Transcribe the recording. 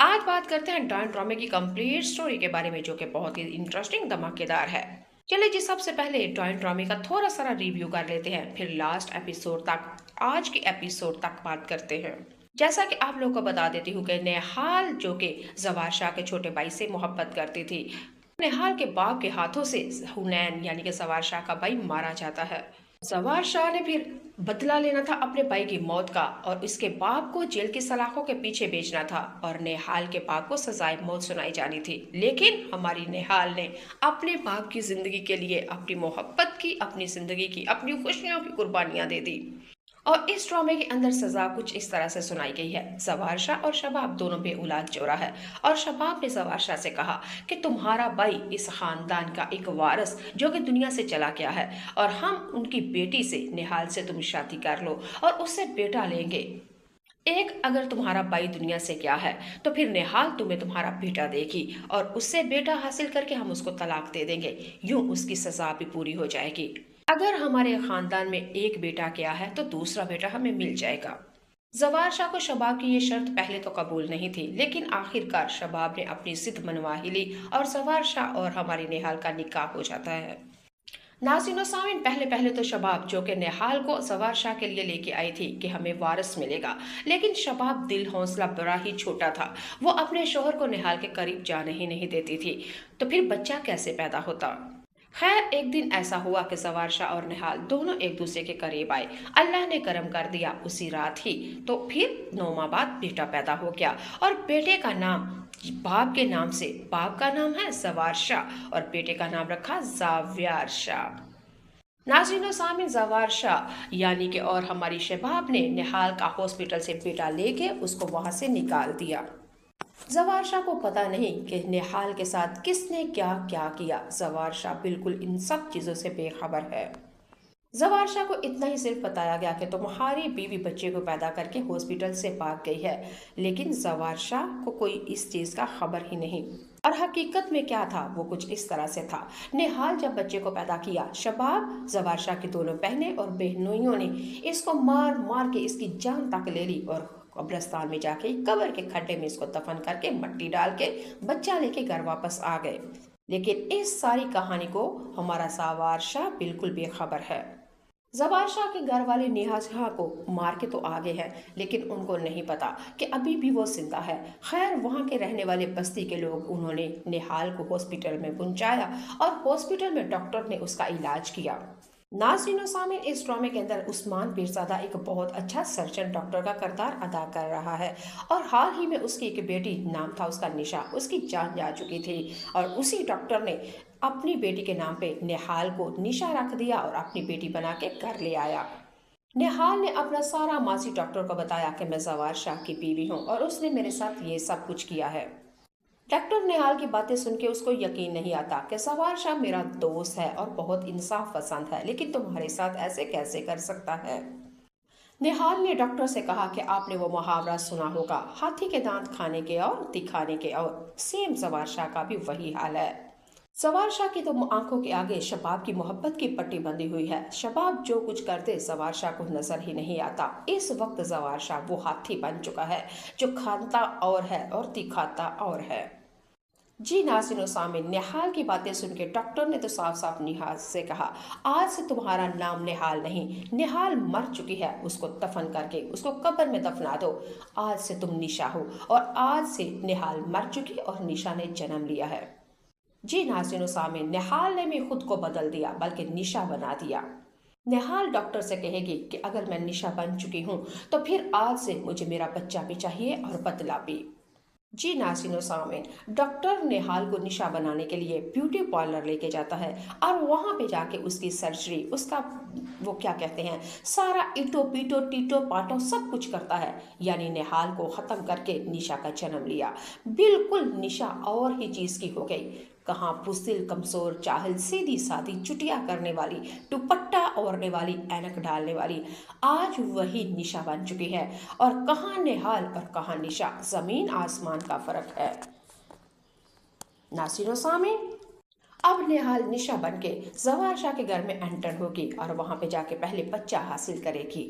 آج بات کرتے ہیں ڈان ڈرامے کی کمپلیٹ سٹوری کے بارے میں جو کہ بہت ہی انٹرسٹنگ دھماکےدار ہے۔ چلے جی سب سے پہلے ڈان ڈرامے کا تھوڑا سا ریویو کر لیتے ہیں، پھر لاسٹ ایپیسوڈ تک آج کے ایپیسوڈ تک بات کرتے ہیں۔ جیسا کہ آپ لوگوں کو بتا دیتی ہوں کہ نیہال جو کہ زوار شاہ کے چھوٹے بھائی سے محبت کرتی تھی، نیہال کے باپ کے ہاتھوں سے حنین یعنی کہ زوار شاہ کا بھائی مارا جاتا ہے۔ زوار شاہ نے پھر بدلہ لینا تھا اپنے بھائی کی موت کا اور اس کے باپ کو جیل کی سلاخوں کے پیچھے بیچنا تھا اور نیہال کے باپ کو سزائے موت سنائی جانی تھی، لیکن ہماری نیہال نے اپنے باپ کی زندگی کے لیے اپنی محبت کی، اپنی زندگی کی، اپنی خوشیوں کی قربانیاں دے دی۔ اور اس ڈرامے کے اندر سزا کچھ اس طرح سے سنائی گئی ہے۔ زوار شاہ اور شباب دونوں بے اولاد جوڑا ہے اور شباب نے زوار شاہ سے کہا کہ تمہارا بھائی اس خاندان کا ایک وارث جو کہ دنیا سے چلا گیا ہے اور ہم ان کی بیٹی سے نیہال سے تم شادی کر لو اور اس سے بیٹا لیں گے۔ ایک اگر تمہارا بھائی دنیا سے گیا ہے تو پھر نیہال تمہیں تمہارا بیٹا دے گی اور اس سے بیٹا حاصل کر کے ہم اس کو طلاق دے دیں گے، یوں اس کی سزا بھی پوری ہو جائے گی۔ اگر ہمارے خاندان میں ایک بیٹا گیا ہے تو دوسرا بیٹا ہمیں مل جائے گا۔ زوار شاہ کو شباب کی یہ شرط پہلے تو قبول نہیں تھی، لیکن آخر کار شباب نے اپنی ضد منوا ہی لی اور زوار شاہ اور ہماری نیہال کا نکاح ہو جاتا ہے۔ ناظرین و سامعین، پہلے تو شباب جو کہ نیہال کو زوار شاہ کے لیے لے کے آئی تھی کہ ہمیں وارث ملے گا، لیکن شباب دل حوصلہ بڑا ہی چھوٹا تھا، وہ اپنے شوہر کو نیہال کے قریب جانے ہی نہیں دیتی تھی، تو پھر بچہ کیسے پیدا ہوتا؟ خیر ایک دن ایسا ہوا کہ زوار شاہ اور نیہال دونوں ایک دوسرے کے قریب آئے، اللہ نے کرم کر دیا اسی رات ہی تو پھر 9 ماہ بعد بیٹا پیدا ہو گیا اور بیٹے کا نام باپ کے نام سے، باپ کا نام ہے زوار شاہ اور بیٹے کا نام رکھا زاویار شاہ۔ ناظرین و سامعین، زوار شاہ یعنی کہ اور ہماری شباب نے نیہال کا ہاسپٹل سے بیٹا لے کے اس کو وہاں سے نکال دیا۔ زوار شاہ کو پتا نہیں کہ نیہال کے ساتھ کس نے کیا کیا کیا، زوار شاہ بالکل ان سب چیزوں سے بے خبر ہے۔ زوار شاہ کو اتنا ہی صرف بتایا گیا کہ تمہاری بیوی بچے کو پیدا کر کے ہاسپٹل سے بھاگ گئی ہے، لیکن زوار شاہ کو کوئی اس چیز کا خبر ہی نہیں۔ اور حقیقت میں کیا تھا وہ کچھ اس طرح سے تھا، نیہال جب بچے کو پیدا کیا، شباب زوار شاہ کی دونوں بہنیں اور بہنوئیوں نے اس کو مار مار کے اس کی جان تک لے لی اور قبرستان میں جا کے قبر کے کھڈے میں اس کو دفن کر کے مٹی ڈال کے بچہ لے کے گھر واپس آ گئے، لیکن اس ساری کہانی کو ہمارا زوار شاہ بالکل بے خبر ہے۔ زوار شاہ کے گھر والے نیہال شاہ کو مار کے تو آگے ہیں، لیکن ان کو نہیں پتا کہ ابھی بھی وہ زندہ ہے۔ خیر وہاں کے رہنے والے بستی کے لوگ انہوں نے نیہال کو ہاسپٹل میں پہنچایا اور ہاسپٹل میں ڈاکٹر نے اس کا علاج کیا۔ ناظرین و سامعین، اس ڈرامے کے اندر عثمان پیرزادہ ایک بہت اچھا سرجن ڈاکٹر کا کردار ادا کر رہا ہے اور حال ہی میں اس کی ایک بیٹی، نام تھا اس کا نشا، اس کی جان جا چکی تھی اور اسی ڈاکٹر نے اپنی بیٹی کے نام پہ نیہال کو نشا رکھ دیا اور اپنی بیٹی بنا کے گھر لے آیا۔ نیہال نے اپنا سارا ماضی ڈاکٹر کو بتایا کہ میں زوار شاہ کی بیوی ہوں اور اس نے میرے ساتھ یہ سب کچھ کیا ہے۔ ڈاکٹر نیہال کی باتیں سن کے اس کو یقین نہیں آتا کہ زوار شاہ میرا دوست ہے اور بہت انصاف پسند ہے، لیکن تمہارے ساتھ ایسے کیسے کر سکتا ہے؟ نیہال نے ڈاکٹر سے کہا کہ آپ نے وہ محاورہ سنا ہوگا، ہاتھی کے دانت کھانے کے اور دکھانے کے، اور سیم زوار شاہ کا بھی وہی حال ہے۔ زوار شاہ کی تو آنکھوں کے آگے شباب کی محبت کی پٹی بندھی ہوئی ہے، شباب جو کچھ کرتے زوار شاہ کو نظر ہی نہیں آتا۔ اس وقت زوار شاہ وہ ہاتھی بن چکا ہے جو کھاتا اور ہے اور دکھاتا اور ہے۔ جی ناظرین و سامعین، نیہال کی باتیں سن کے ڈاکٹر نے تو صاف صاف نیہال سے کہا آج سے تمہارا نام نیہال نہیں، نیہال مر چکی ہے، اس کو دفن کر کے اس کو قبر میں دفنا دو، آج سے تم نشا ہو اور آج سے نیہال مر چکی اور نشا نے جنم لیا ہے۔ جی ناظرین و سامعین، نیہال نے بھی خود کو بدل دیا بلکہ نشا بنا دیا۔ نیہال ڈاکٹر سے کہے گی کہ اگر میں نشا بن چکی ہوں تو پھر آج سے مجھے میرا بچہ بھی چاہیے اور بدلہ بھی۔ جی ناظرین و سامعین، ڈاکٹر نیہال کو نشا بنانے کے لیے بیوٹی پارلر لے کے جاتا ہے اور وہاں پہ جا کے اس کی سرجری، اس کا وہ کیا کہتے ہیں، سارا ایٹو پیٹو ٹیٹو پاٹو سب کچھ کرتا ہے، یعنی نیہال کو ختم کر کے نشا کا جنم لیا۔ بالکل نشا اور ہی چیز کی ہو گئی، کہاں بزدل کمزور چاہل سیدھی سادھی چٹیا کرنے والی، دوپٹہ اوڑھنے والی، اینک ڈالنے والی، آج وہی نشا بن چکی ہے، اور کہاں نیہال اور کہاں نشا، زمین آسمان کا فرق ہے۔ ناظرین و سامعین، اب نیہال نشا بن کے زوار شاہ کے گھر میں انٹر ہوگی اور وہاں پہ جا کے پہلے بچہ حاصل کرے گی۔